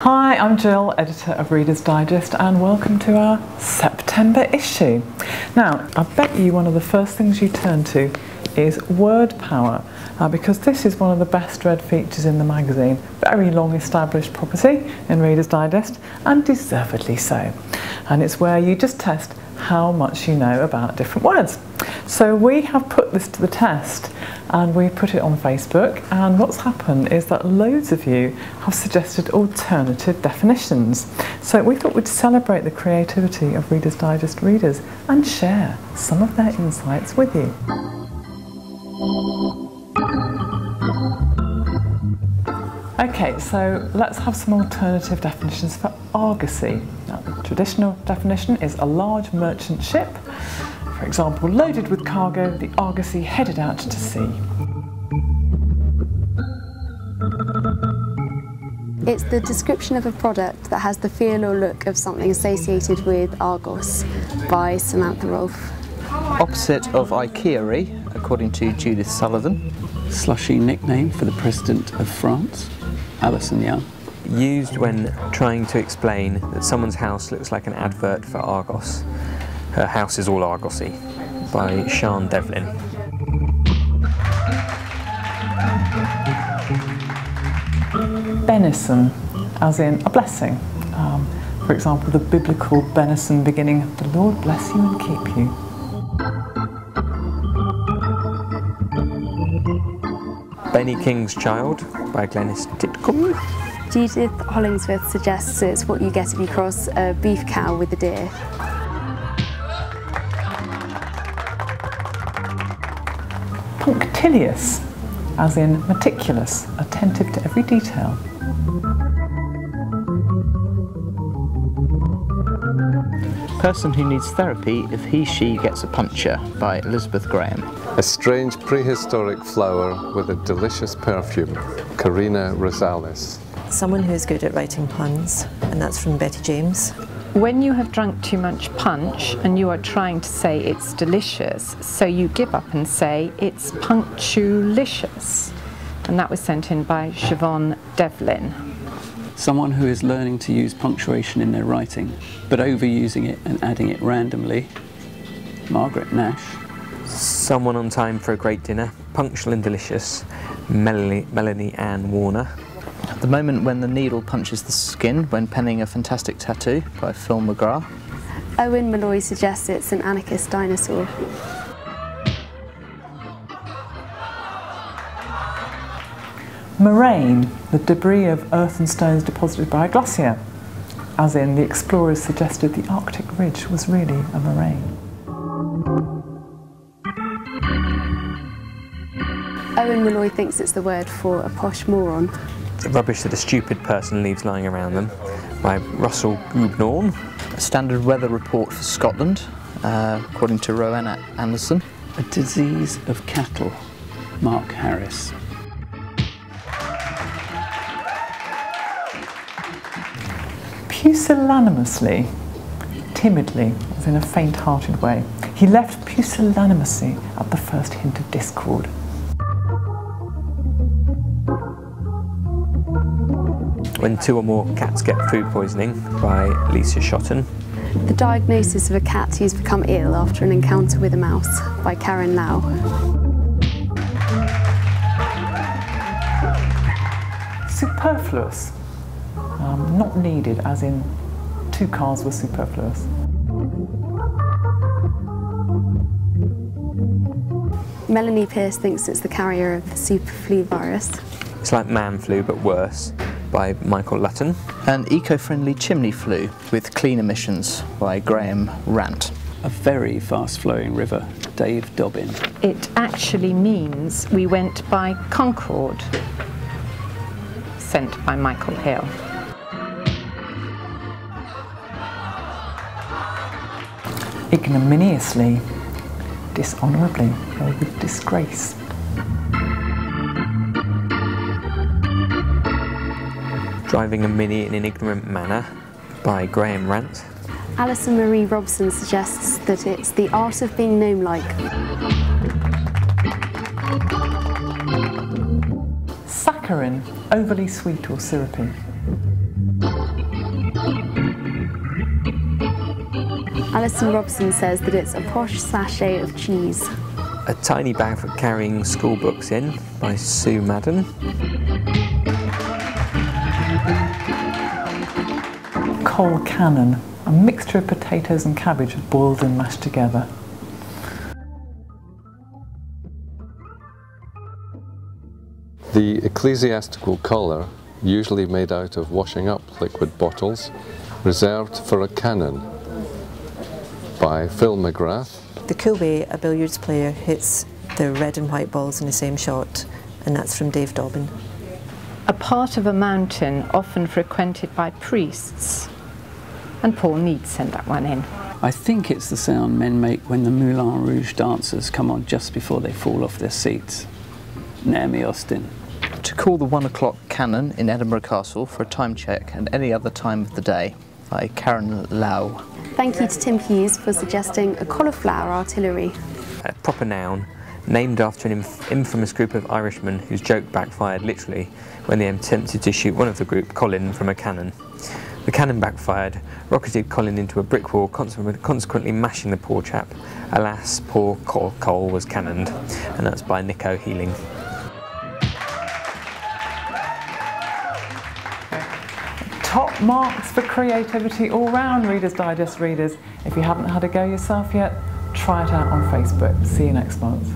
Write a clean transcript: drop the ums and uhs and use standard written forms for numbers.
Hi, I'm Jill, editor of Reader's Digest, and welcome to our September issue. Now, I bet you one of the first things you turn to is word power, because this is one of the best read features in the magazine. Very long established property in Reader's Digest, and deservedly so. And it's where you just test how much you know about different words. So we have put this to the test and we put it on Facebook, and what's happened is that loads of you have suggested alternative definitions. So we thought we'd celebrate the creativity of Reader's Digest readers and share some of their insights with you. Okay, so let's have some alternative definitions for argosy. Now, the traditional definition is a large merchant ship, for example, loaded with cargo, the argosy headed out to sea. It's the description of a product that has the feel or look of something associated with Argos by Samantha Rolfe. Opposite of IKEA-y, according to Judith Sullivan. Slushy nickname for the President of France, Alison Young. Used when trying to explain that someone's house looks like an advert for Argos. Her house is all Argosy, by Sian Devlin. Benison, as in a blessing. For example, the biblical benison beginning, "The Lord bless you and keep you." Benny King's Child, by Glenys Titcombe. Judith Hollingsworth suggests it's what you get if you cross a beef cow with a deer. Punctilious, as in meticulous, attentive to every detail. Person who needs therapy if he/she gets a puncture, by Elizabeth Graham. A strange prehistoric flower with a delicious perfume, Karina Rosales. Someone who is good at writing puns, and that's from Betty James. When you have drunk too much punch and you are trying to say it's delicious, so you give up and say it's punctulicious. And that was sent in by Siobhan Devlin. Someone who is learning to use punctuation in their writing, but overusing it and adding it randomly, Margaret Nash. Someone on time for a great dinner, punctual and delicious, Melanie Ann Warner. The moment when the needle punches the skin when penning a fantastic tattoo, by Phil McGrath. Owen Malloy suggests it's an anarchist dinosaur. Moraine, the debris of earth and stones deposited by a glacier, as in the explorers suggested the Arctic ridge was really a moraine. Owen Malloy thinks it's the word for a posh moron. The rubbish that a stupid person leaves lying around them, by Russell Goobnorn. A standard weather report for Scotland, according to Rowan Anderson. A disease of cattle, Mark Harris. Pusillanimously, timidly, as in a faint-hearted way. He left pusillanimously at the first hint of discord. When two or more cats get food poisoning, by Lisa Shotton. The diagnosis of a cat who's become ill after an encounter with a mouse, by Karen Lau. Superfluous, not needed, as in two cars were superfluous. Melanie Pearce thinks it's the carrier of the superflu virus. It's like man flu, but worse, by Michael Lutton. An eco-friendly chimney flue with clean emissions, by Graham Rant. A very fast-flowing river, Dave Dobbin. It actually means we went by Concord, sent by Michael Hill. Ignominiously, dishonourably, or with disgrace. Driving a Mini in an ignorant manner, by Graham Rant. Alison Marie Robson suggests that it's the art of being gnome-like. Saccharin, overly sweet or syrupy. Alison Robson says that it's a posh sachet of cheese. A tiny bag for carrying school books in by Sue Madden. Coal cannon, a mixture of potatoes and cabbage boiled and mashed together. The ecclesiastical collar, usually made out of washing up liquid bottles, reserved for a cannon by Phil McGrath. The cool way a billiards player hits the red and white balls in the same shot, and that's from Dave Dobbin. A part of a mountain often frequented by priests. And Paul Needs sent that one in. I think it's the sound men make when the Moulin Rouge dancers come on just before they fall off their seats. Naomi Austin. To call the 1 o'clock cannon in Edinburgh Castle for a time check and any other time of the day, by Karen Lau. Thank you to Tim Hughes for suggesting a cauliflower artillery. A proper noun, named after an infamous group of Irishmen whose joke backfired literally when they attempted to shoot one of the group, Colin, from a cannon. The cannon backfired, rocketed Colin into a brick wall, consequently mashing the poor chap. Alas, poor Cole was cannoned, and that's by Nico Healing. Top marks for creativity all round, Reader's Digest readers. If you haven't had a go yourself yet, try it out on Facebook. See you next month.